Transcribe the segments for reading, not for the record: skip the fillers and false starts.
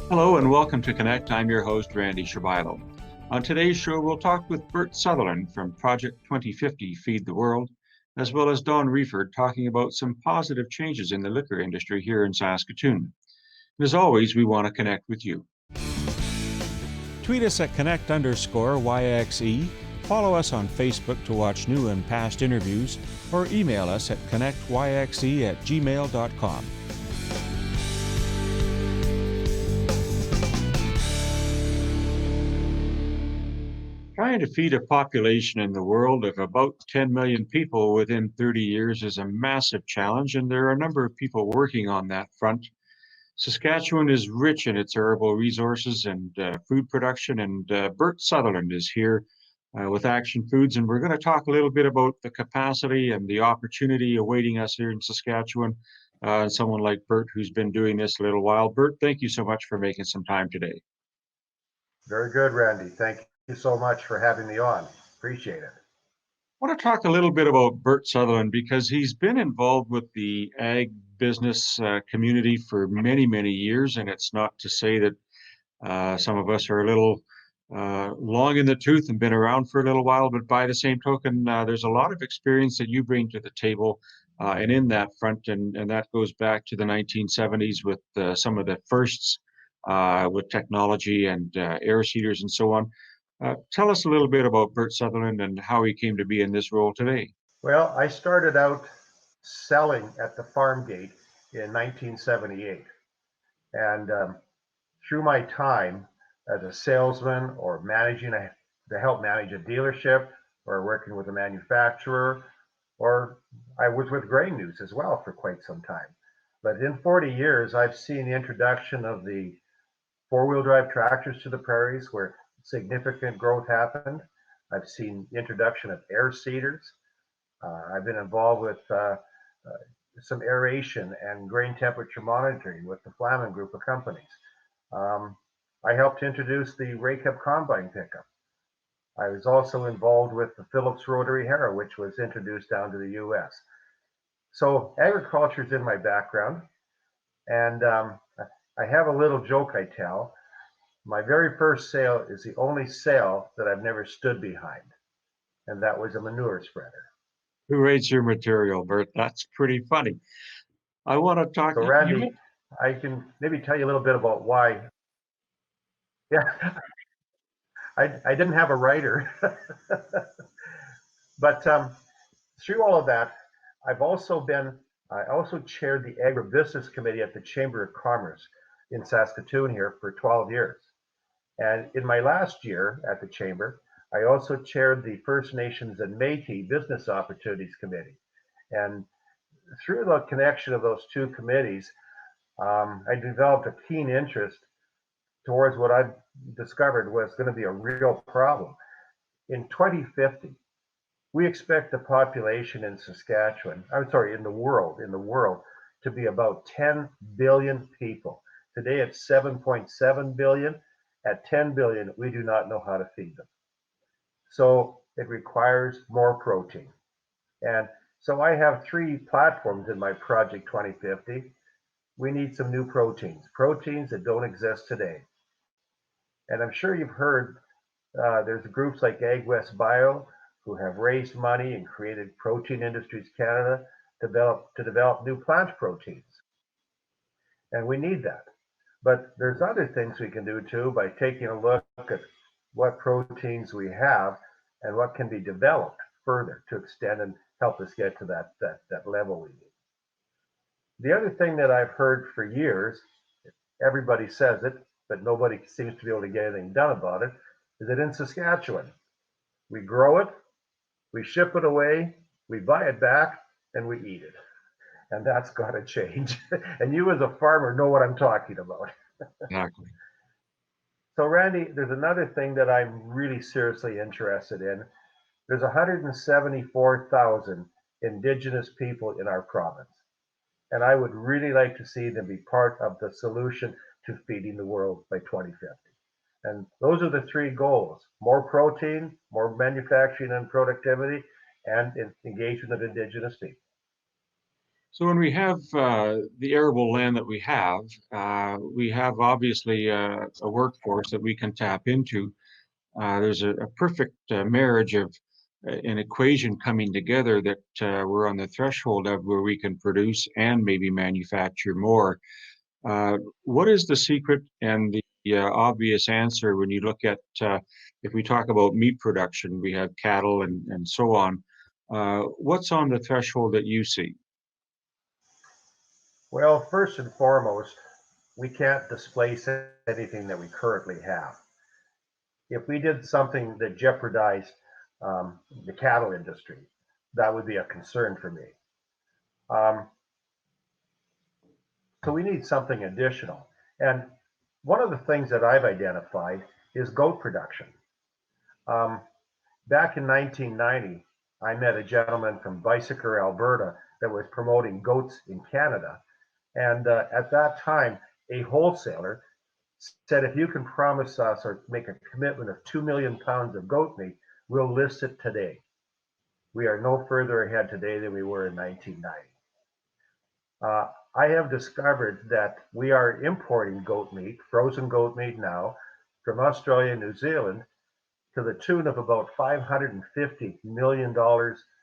Hello and welcome to Connect. I'm your host, Randy Shabilo. On today's show, we'll talk with Bert Sutherland from Project 2050 Feed the World, as well as Don Reeford talking about some positive changes in the liquor industry here in Saskatoon. And as always, we want to connect with you. Tweet us at Connect_YXE, follow us on Facebook to watch new and past interviews, or email us at connectyxe@gmail.com. Trying to feed a population in the world of about 10 million people within 30 years is a massive challenge, and there are a number of people working on that front. Saskatchewan is rich in its herbal resources and food production, and Bert Sutherland is here with Action Foods, and we're going to talk a little bit about the capacity and the opportunity awaiting us here in Saskatchewan. Someone like Bert who's been doing this a little while. Bert, thank you so much for making some time today. Very good, Randy. Thank you so much for having me on. Appreciate it. I want to talk a little bit about Bert Sutherland because he's been involved with the ag business community for many, many years. And it's not to say that some of us are a little long in the tooth and been around for a little while, but by the same token, there's a lot of experience that you bring to the table and in that front. And that goes back to the 1970s with some of the firsts with technology and air seeders and so on. Tell us a little bit about Bert Sutherland and how he came to be in this role today. Well, I started out selling at the farm gate in 1978. And through my time as a salesman or to help manage a dealership or working with a manufacturer, or I was with Grain News as well for quite some time. But in 40 years, I've seen the introduction of the four-wheel drive tractors to the prairies where significant growth happened. I've seen the introduction of air seeders. I've been involved with some aeration and grain temperature monitoring with the Flaman group of companies. I helped introduce the Raycup combine pickup. I was also involved with the Phillips rotary harrow, which was introduced down to the US. So agriculture is in my background, and I have a little joke I tell. My very first sale is the only sale that I've never stood behind, and that was a manure spreader. Who rates your material, Bert? That's pretty funny. I want to talk. So, Randy, I can maybe tell you a little bit about why. Yeah, I didn't have a writer, but through all of that, I also chaired the agribusiness committee at the Chamber of Commerce in Saskatoon here for 12 years. And in my last year at the Chamber, I also chaired the First Nations and Métis Business Opportunities Committee. And through the connection of those two committees, I developed a keen interest towards what I discovered was going to be a real problem. In 2050, we expect the population in in the world, to be about 10 billion people. Today it's 7.7 billion. At 10 billion, we do not know how to feed them. So it requires more protein. And so I have three platforms in my Project 2050. We need some new proteins that don't exist today. And I'm sure you've heard there's groups like AgWest Bio who have raised money and created Protein Industries Canada to develop new plant proteins. And we need that. But there's other things we can do too by taking a look at what proteins we have and what can be developed further to extend and help us get to that level we need. The other thing that I've heard for years, everybody says it, but nobody seems to be able to get anything done about it, is that in Saskatchewan, we grow it, we ship it away, we buy it back, and we eat it. And that's got to change. And you as a farmer know what I'm talking about. Exactly. So Randy, there's another thing that I'm really seriously interested in. There's 174,000 Indigenous people in our province. And I would really like to see them be part of the solution to feeding the world by 2050. And those are the three goals: more protein, more manufacturing and productivity, and engagement of Indigenous people. So when we have the arable land that we have obviously a workforce that we can tap into. There's a perfect marriage of an equation coming together that we're on the threshold of where we can produce and maybe manufacture more. What is the secret and the obvious answer when you look at, if we talk about meat production, we have cattle and so on. What's on the threshold that you see? Well, first and foremost, we can't displace anything that we currently have. If we did something that jeopardized the cattle industry, that would be a concern for me. Um, so we need something additional. And one of the things that I've identified is goat production. Um, Back in 1990, I met a gentleman from Bicycle, Alberta, that was promoting goats in Canada. And at that time, a wholesaler said, if you can promise us or make a commitment of 2 million pounds of goat meat, we'll list it today. We are no further ahead today than we were in 1990. I have discovered that we are importing goat meat, frozen goat meat now, from Australia and New Zealand to the tune of about $550 million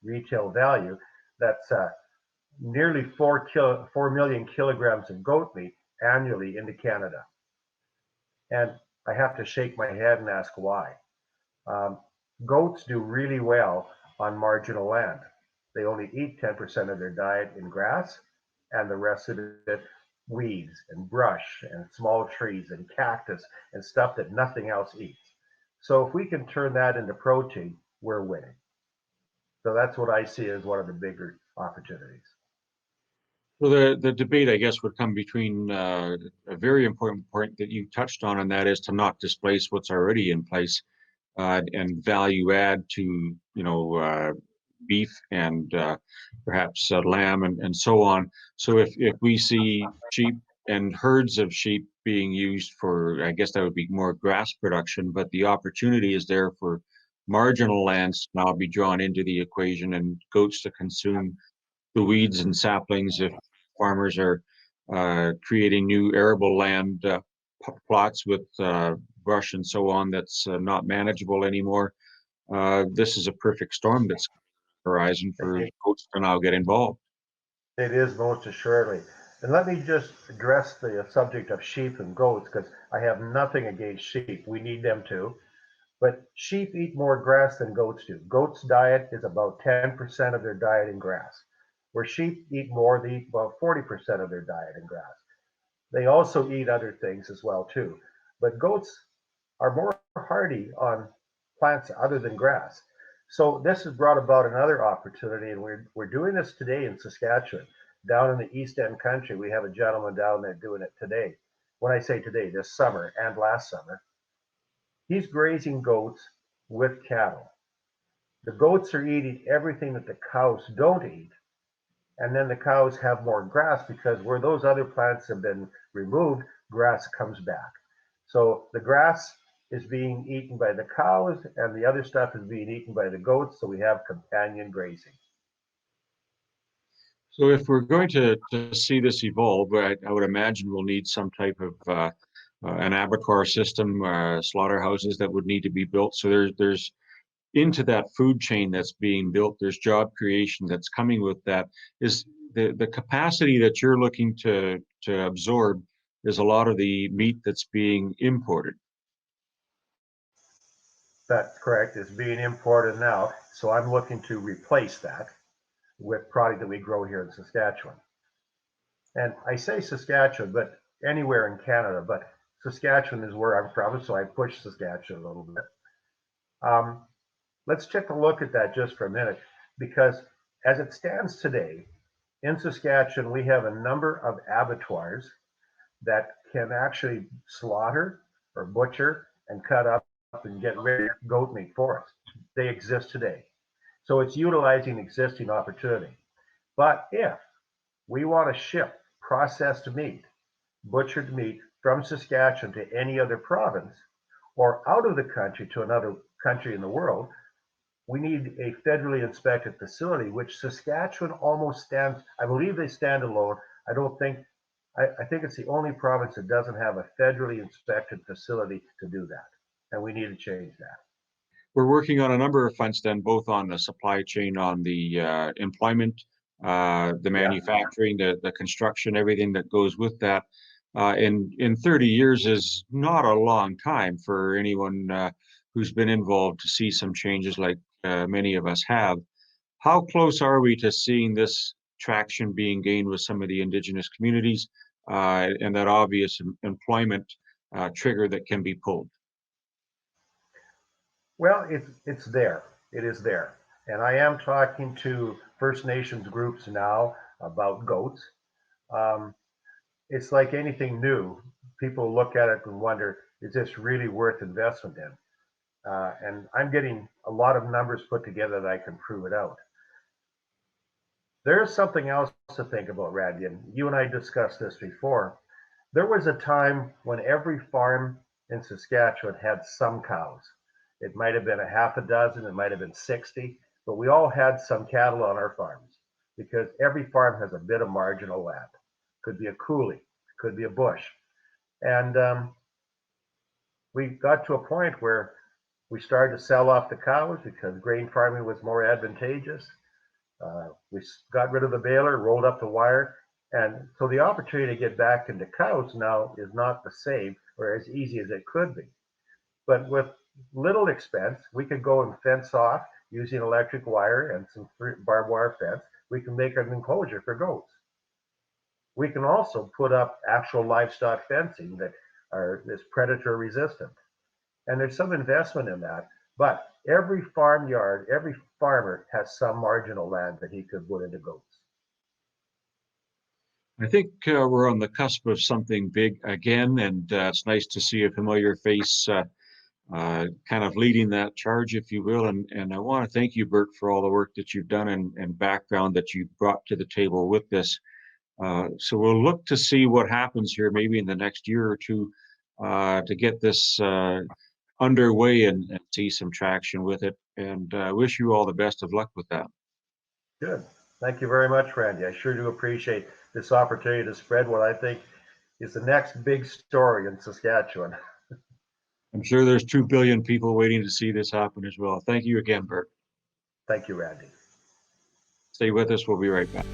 retail value. That's nearly 4 million kilograms of goat meat annually into Canada. And I have to shake my head and ask why. Um, Goats do really well on marginal land. They only eat 10% of their diet in grass, and the rest of it weeds and brush and small trees and cactus and stuff that nothing else eats. So if we can turn that into protein, we're winning. So that's what I see as one of the bigger opportunities. Well, the debate, I guess, would come between a very important point that you touched on, and that is to not displace what's already in place and value add to, beef and perhaps lamb and so on. So if we see sheep and herds of sheep being used for, I guess that would be more grass production, but the opportunity is there for marginal lands to now be drawn into the equation and goats to consume the weeds and saplings if farmers are creating new arable land plots with brush and so on that's not manageable anymore. This is a perfect storm that's horizon for It, goats to now get involved. it is most assuredly. And let me just address the subject of sheep and goats because I have nothing against sheep. We need them too. But sheep eat more grass than goats do. Goats' diet is about 10% of their diet in grass, where sheep eat more, they eat about 40% of their diet in grass. They also eat other things as well too. But goats are more hardy on plants other than grass. So this has brought about another opportunity, and we're doing this today in Saskatchewan. Down in the East End country, we have a gentleman down there doing it today. When I say today, this summer and last summer, he's grazing goats with cattle. The goats are eating everything that the cows don't eat, and then the cows have more grass because where those other plants have been removed, grass comes back. So the grass is being eaten by the cows, and the other stuff is being eaten by the goats. So we have companion grazing. So if we're going to see this evolve, I would imagine we'll need some type of an abattoir system, slaughterhouses that would need to be built. So there's into that food chain that's being built, there's job creation that's coming with that. Is the capacity that you're looking to absorb is a lot of the meat that's being imported. That's correct. It's being imported now. So I'm looking to replace that with product that we grow here in Saskatchewan. And I say Saskatchewan, but anywhere in Canada, but Saskatchewan is where I'm from, so I push Saskatchewan a little bit. Um, let's take a look at that just for a minute, because as it stands today, in Saskatchewan, we have a number of abattoirs that can actually slaughter or butcher and cut up and get rid of goat meat for us. They exist today. So it's utilizing existing opportunity. But if we want to ship processed meat, butchered meat from Saskatchewan to any other province or out of the country to another country in the world, we need a federally inspected facility, which Saskatchewan almost stands, I believe they stand alone. I don't think, I think it's the only province that doesn't have a federally inspected facility to do that. And we need to change that. We're working on a number of fronts then, both on the supply chain, on the employment, the manufacturing, the construction, everything that goes with that. In 30 years is not a long time for anyone who's been involved to see some changes like many of us have. How close are we to seeing this traction being gained with some of the Indigenous communities and that obvious employment trigger that can be pulled? Well, it's there. It is there. And I am talking to First Nations groups now about goats. Um, it's like anything new. People look at it and wonder, is this really worth investment in? And I'm getting a lot of numbers put together that I can prove it out. There's something else to think about, Randy, and you and I discussed this before. There was a time when every farm in Saskatchewan had some cows. It might have been a half a dozen, it might have been 60, but we all had some cattle on our farms because every farm has a bit of marginal land. Could be a coulee, could be a bush. And we got to a point where we started to sell off the cows because grain farming was more advantageous. We got rid of the baler, rolled up the wire, and so the opportunity to get back into cows now is not the same or as easy as it could be. But with little expense, we could go and fence off using electric wire and some barbed wire fence. We can make an enclosure for goats. We can also put up actual livestock fencing that is predator resistant. And there's some investment in that. But every farmyard, every farmer has some marginal land that he could put into goats. I think we're on the cusp of something big again, and it's nice to see a familiar face kind of leading that charge, if you will. And I want to thank you, Bert, for all the work that you've done and background that you brought to the table with this. So we'll look to see what happens here maybe in the next year or two to get this underway and see some traction with it. And I wish you all the best of luck with that. Good. Thank you very much, Randy. I sure do appreciate this opportunity to spread what I think is the next big story in Saskatchewan. I'm sure there's 2 billion people waiting to see this happen as well. Thank you again, Bert. Thank you, Randy. Stay with us. We'll be right back.